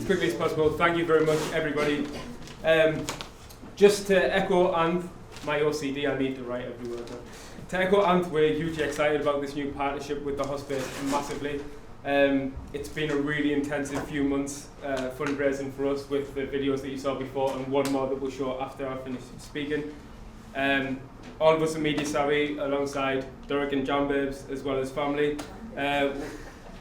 as quickly as possible. Thank you very much, everybody. Just to echo Anth, my OCD, I need to write every word down. To echo Anth, we're hugely excited about this new partnership with the Hospice, massively. It's been a really intensive few months fundraising for us with the videos that you saw before and one more that we'll show after I finish speaking. All of us are media savvy alongside Derek and Jam Babes as well as family.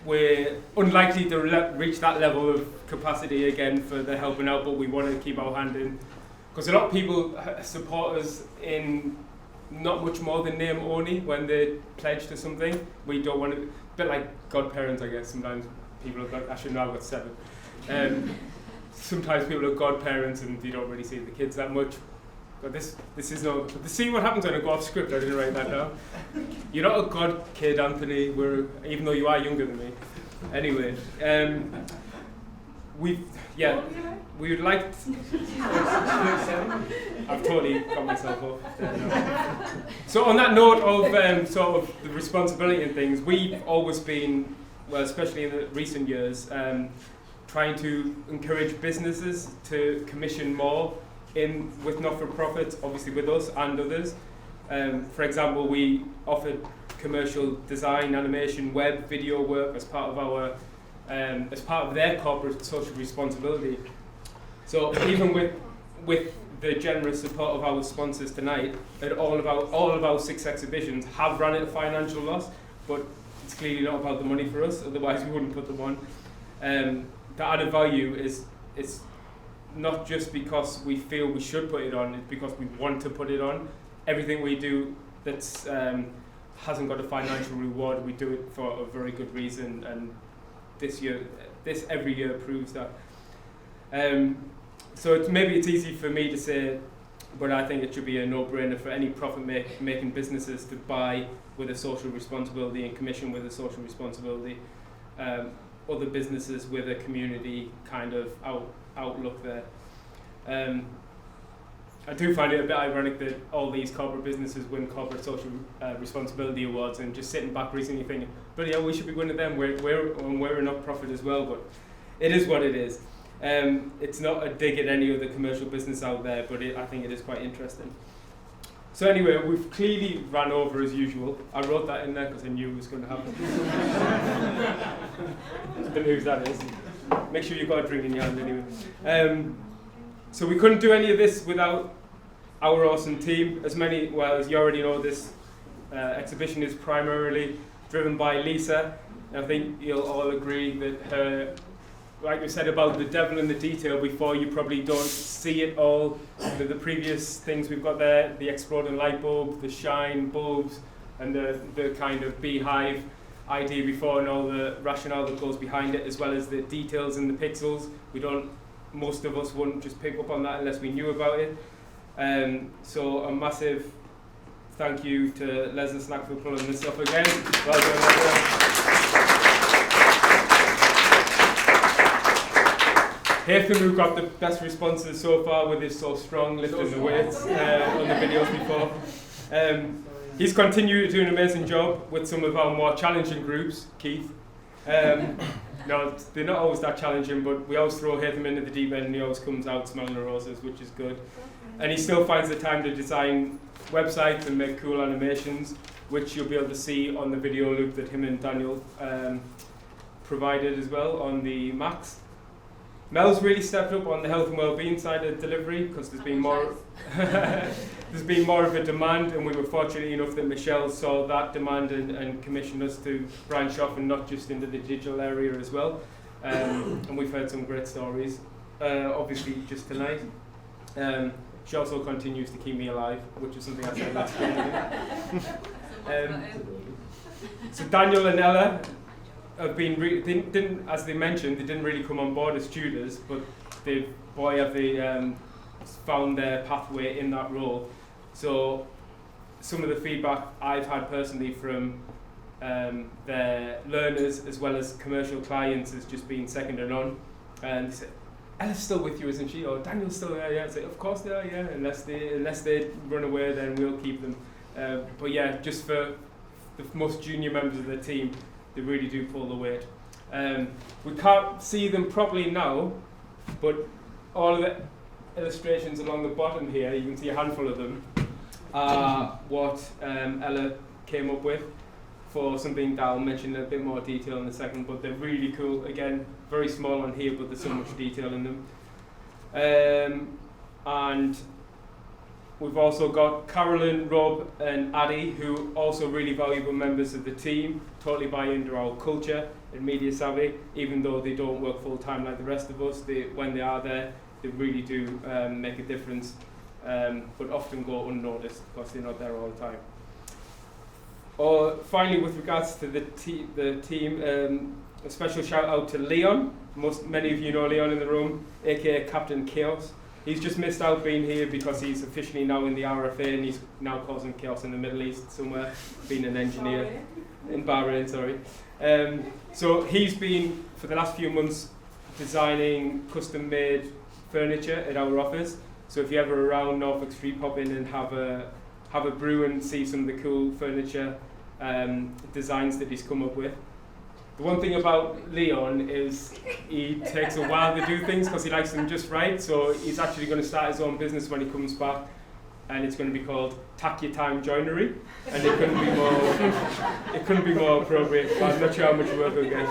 We're unlikely to reach that level of capacity again for the helping out, but we want to keep our hand in. Because a lot of people support us in not much more than name only when they pledge to something. We don't want to, a bit like godparents, I guess. Sometimes people have got, actually now I've got 7. Sometimes people are godparents and you don't really see the kids that much. But this is no, see what happens when I go off script, I didn't write that down. You're not a god kid, Anthony, even though you are younger than me. Anyway, we would like I've totally got myself off. So on that note of sort of the responsibility and things, we've always been, well, especially in the recent years, trying to encourage businesses to commission more with not-for-profits, obviously with us and others. For example, we offered commercial design, animation, web, video work as part of their corporate social responsibility. So even with the generous support of our sponsors tonight, all of our 6 exhibitions have run at a financial loss, but it's clearly not about the money for us. Otherwise, we wouldn't put them on. The added value is not just because we feel we should put it on, it's because we want to put it on. Everything we do that's hasn't got a financial reward, we do it for a very good reason, and this every year proves that. So maybe it's easy for me to say, but I think it should be a no-brainer for any profit-making businesses to buy with a social responsibility and commission with a social responsibility. Other businesses with a community kind of outlook there. I do find it a bit ironic that all these corporate businesses win corporate social responsibility awards and just sitting back recently thinking, but yeah, we should be winning them. We're a not-profit as well, but it is what it is. It's not a dig at any other commercial business out there, but I think it is quite interesting. So anyway, we've clearly ran over as usual. I wrote that in there because I knew it was going to happen. Don't know whose that is. Make sure you've got a drink in your hand anyway. So we couldn't do any of this without our awesome team. As you already know, this exhibition is primarily driven by Lisa. And I think you'll all agree that her, like we said about the devil in the detail before, you probably don't see it all. The previous things we've got there, the exploding light bulb, the shine bulbs, and the kind of beehive idea before, and all the rationale that goes behind it, as well as the details in the pixels. Most of us wouldn't just pick up on that unless we knew about it. So a massive thank you to Les and Snack for pulling this off again. Well done. Haytham, who got the best responses so far with his So Strong lifting the weights on the videos before. He's continued to do an amazing job with some of our more challenging groups, Keith. No, they're not always that challenging, but we always throw Haytham into the deep end and he always comes out smelling the roses, which is good. And he still finds the time to design websites and make cool animations, which you'll be able to see on the video loop that him and Daniel provided as well on the Macs. Mel's really stepped up on the health and well-being side of delivery because there's been more of a demand, and we were fortunate enough that Michelle saw that demand and commissioned us to branch off and not just into the digital area as well. And we've heard some great stories, obviously just tonight. She also continues to keep me alive, which is something I said last year. So Daniel and Ella have been didn't, as they mentioned, they didn't really come on board as tutors, but they found their pathway in that role. So some of the feedback I've had personally from their learners as well as commercial clients has just been second to none. And they said, Ella's still with you, isn't she? Or Daniel's still there? Yeah. I say, of course they are. Yeah. Unless they run away, then we'll keep them. But yeah, just for the most junior members of the team, they really do pull the weight. We can't see them properly now, But all of the illustrations along the bottom here, you can see a handful of them, are what Ella came up with for something that I'll mention in a bit more detail in a second, but they're really cool. Again, very small on here, but there's so much detail in them. And we've also got Carolyn, Rob and Addy, who are also really valuable members of the team, totally buy into our culture and Media Savvy, even though they don't work full time like the rest of us. When they are there, they really do make a difference, but often go unnoticed because they're not there all the time. Finally, with regards to the team, a special shout out to Leon. Many of you know Leon in the room, aka Captain Chaos. He's just missed out being here because he's officially now in the RFA and he's now causing chaos in the Middle East somewhere, being an engineer in Bahrain, sorry. So he's been, for the last few months, designing custom-made furniture at our office. So if you're ever around Norfolk Street, pop in and have a brew and see some of the cool furniture designs that he's come up with. The one thing about Leon is he takes a while to do things because he likes them just right. So he's actually going to start his own business when he comes back, and it's going to be called Tack Your Time Joinery, and it couldn't be more appropriate. I'm not sure how much work we'll get.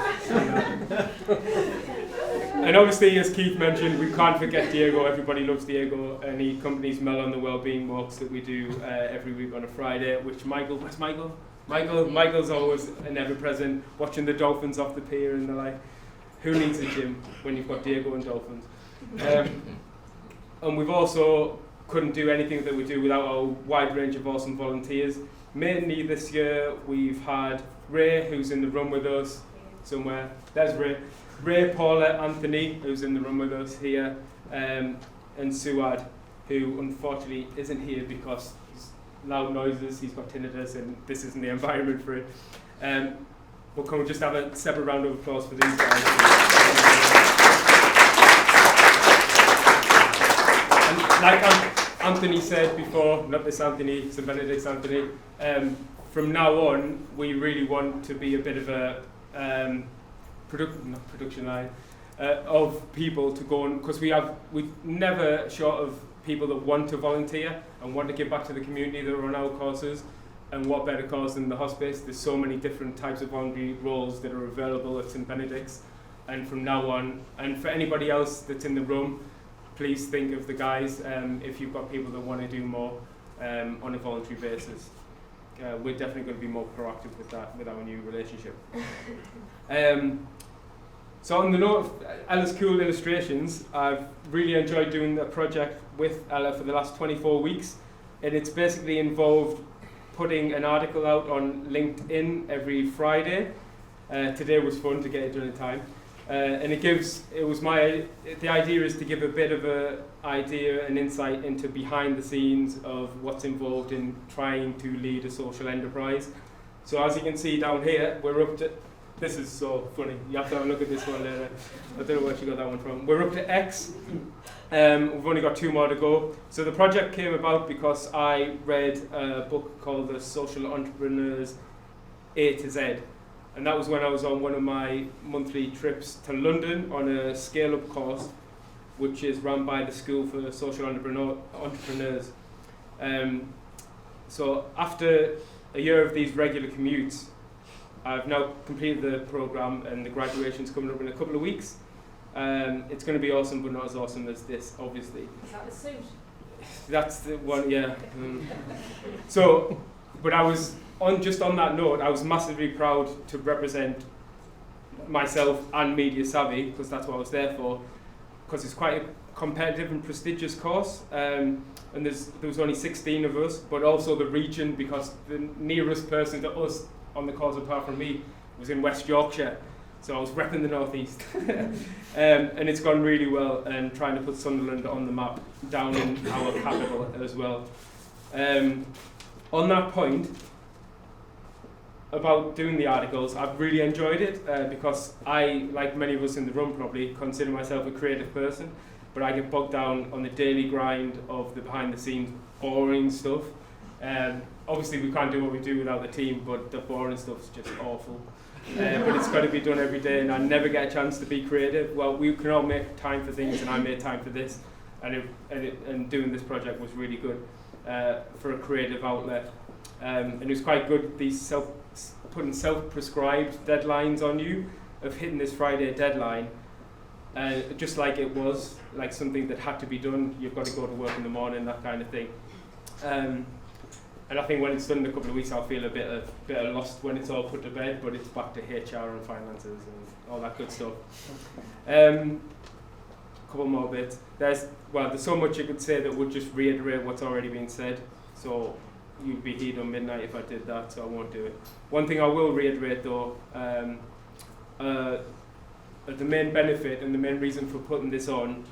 And obviously, as Keith mentioned, we can't forget Diego. Everybody loves Diego, and he accompanies Mel on the wellbeing walks that we do every week on a Friday. Which where's Michael? Michael's always an ever-present, watching the dolphins off the pier, and they're like, who needs a gym when you've got Diego and dolphins? And we've also couldn't do anything that we do without our wide range of awesome volunteers. Mainly this year, we've had Ray, who's in the room with us somewhere. There's Ray. Ray, Paula, Anthony, who's in the room with us here, and Suad, who unfortunately isn't here because loud noises, he's got tinnitus, and this isn't the environment for it. But can we just have a separate round of applause for these guys? And like Anthony said before, not this Anthony, St. Benedict's Anthony, from now on, we really want to be a bit of a production line of people to go on, because we've never short of people that want to volunteer and want to give back to the community that run our courses. And what better cause than the hospice? There's so many different types of voluntary roles that are available at St. Benedict's. And from now on, and for anybody else that's in the room, please think of the guys if you've got people that want to do more on a voluntary basis. We're definitely going to be more proactive with that, with our new relationship. So on the note of Ella's cool illustrations, I've really enjoyed doing a project with Ella for the last 24 weeks. And it's basically involved putting an article out on LinkedIn every Friday. Today was fun to get it done in time. And the idea is to give a bit of an idea and insight into behind the scenes of what's involved in trying to lead a social enterprise. So as you can see down here, we're up to, this is so funny, you have to have a look at this one later. I don't know where she got that one from. We're up to X. We've only got 2 more to go. So the project came about because I read a book called The Social Entrepreneur's A to Z. And that was when I was on one of my monthly trips to London on a scale-up course, which is run by the School for Social Entrepreneurs. So after a year of these regular commutes, I've now completed the programme and the graduation's coming up in a couple of weeks. It's going to be awesome, but not as awesome as this, obviously. Is that the suit? That's the one, yeah. But I was, on that note, I was massively proud to represent myself and Media Savvy, because that's what I was there for, because it's quite a competitive and prestigious course, and there was only 16 of us, but also the region, because the nearest person to us on the course apart from me was in West Yorkshire, so I was repping the northeast. And it's gone really well, and trying to put Sunderland on the map down in our capital as well. On that point, about doing the articles, I've really enjoyed it because I, like many of us in the room probably, consider myself a creative person, but I get bogged down on the daily grind of the behind the scenes boring stuff. Obviously we can't do what we do without the team, but the boring stuff's just awful. But got to be done every day, and I never get a chance to be creative. Well, we can all make time for things, and I made time for this, and doing this project was really good for a creative outlet. And it was quite good, putting self-prescribed deadlines on you of hitting this Friday deadline, just like it was like something that had to be done. You've got to go to work in the morning, that kind of thing. And I think when it's done in a couple of weeks, I'll feel a bit of lost when it's all put to bed, but it's back to HR and finances and all that good stuff. Couple more bits. There's so much you could say that would just reiterate what's already been said. So you'd be here till midnight if I did that, so I won't do it. One thing I will reiterate though, the main benefit and the main reason for putting this on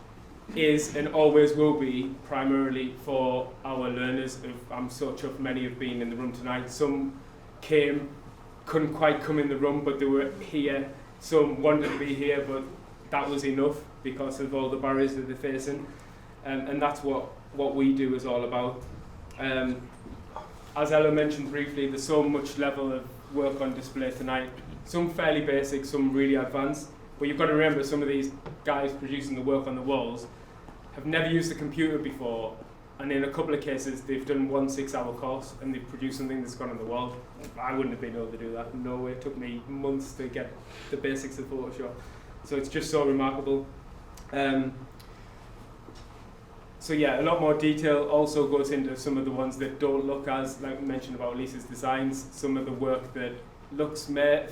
is and always will be primarily for our learners. I'm so chuffed many have been in the room tonight. Some couldn't quite come in the room, but they were here. Some wanted to be here, but that was enough because of all the barriers that they're facing. And that's what we do is all about. As Ella mentioned briefly, there's so much level of work on display tonight. Some fairly basic, some really advanced. But you've got to remember, some of these guys producing the work on the walls have never used a computer before, and in a couple of cases they've done 1 6-hour course and they've produced something that's gone on the wall. I wouldn't have been able to do that. No way. It took me months to get the basics of Photoshop. So it's just so remarkable. So yeah, a lot more detail also goes into some of the ones that don't look as, like we mentioned about Lisa's designs, some of the work that looks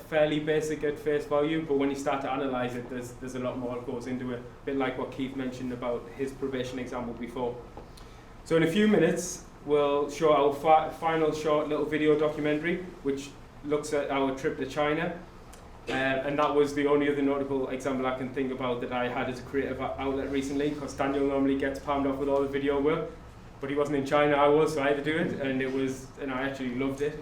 fairly basic at face value, but when you start to analyse it, there's a lot more that goes into it, a bit like what Keith mentioned about his probation example before. So in a few minutes, we'll show our final short little video documentary, which looks at our trip to China. And that was the only other notable example I can think about that I had as a creative outlet recently, because Daniel normally gets palmed off with all the video work, but he wasn't in China, I was, so I had to do it, and I actually loved it.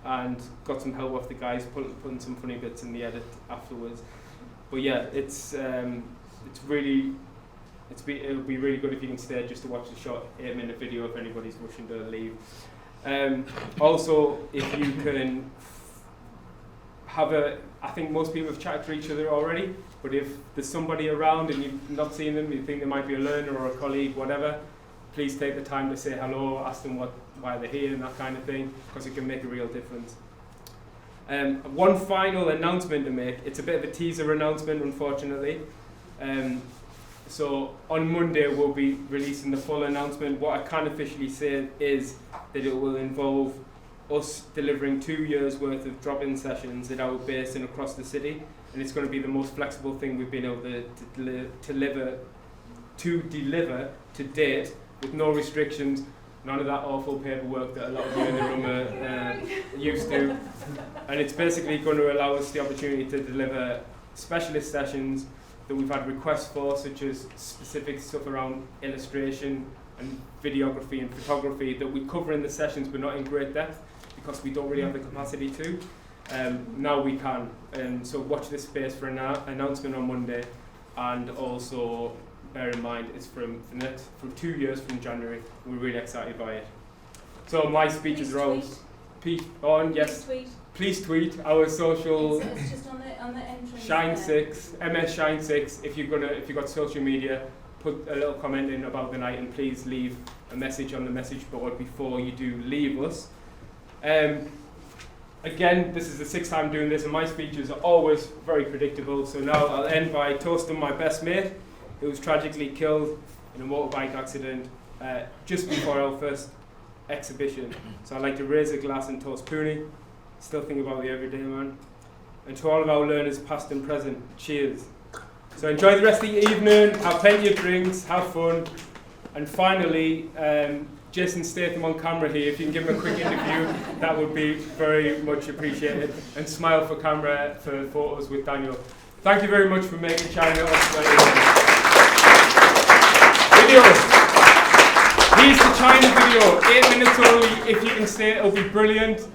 And got some help off the guys, putting some funny bits in the edit afterwards. But yeah, it'll be really good if you can stay just to watch the short 8-minute video if anybody's wishing to leave. Also, if you can I think most people have chatted to each other already, but if there's somebody around and you've not seen them, you think they might be a learner or a colleague, whatever, please take the time to say hello, ask them why they're here and that kind of thing, because it can make a real difference. One final announcement to make. It's a bit of a teaser announcement, unfortunately. So on Monday we'll be releasing the full announcement. What I can officially say is that it will involve us delivering 2 years worth of drop-in sessions at our base and across the city, and it's going to be the most flexible thing we've been able to deliver to date, with no restrictions, none of that awful paperwork that a lot of you in the room are used to. And it's basically going to allow us the opportunity to deliver specialist sessions that we've had requests for, such as specific stuff around illustration and videography and photography that we cover in the sessions but not in great depth because we don't really have the capacity to. Now we can, and so watch this space for an announcement on Monday, and also bear in mind it's from 2 years from January. We're really excited by it. So my speeches are all please tweet our social. It's just on the entrance. Shine6, MS Shine6. If you've got social media, put a little comment in about the night, and please leave a message on the message board before you do leave us. Again, this is the 6th time doing this, and my speeches are always very predictable. So now I'll end by toasting my best mate, who was tragically killed in a motorbike accident just before our first exhibition. So I'd like to raise a glass and toast Pooney. Still think about you every day, man. And to all of our learners, past and present, cheers. So enjoy the rest of the evening, have plenty of drinks, have fun. And finally, Jason Statham on camera here, if you can give him a quick interview, that would be very much appreciated. And smile for camera for photos with Daniel. Thank you very much for making China video. Here's the China video, 8 minutes only. If you can stay, it'll be brilliant.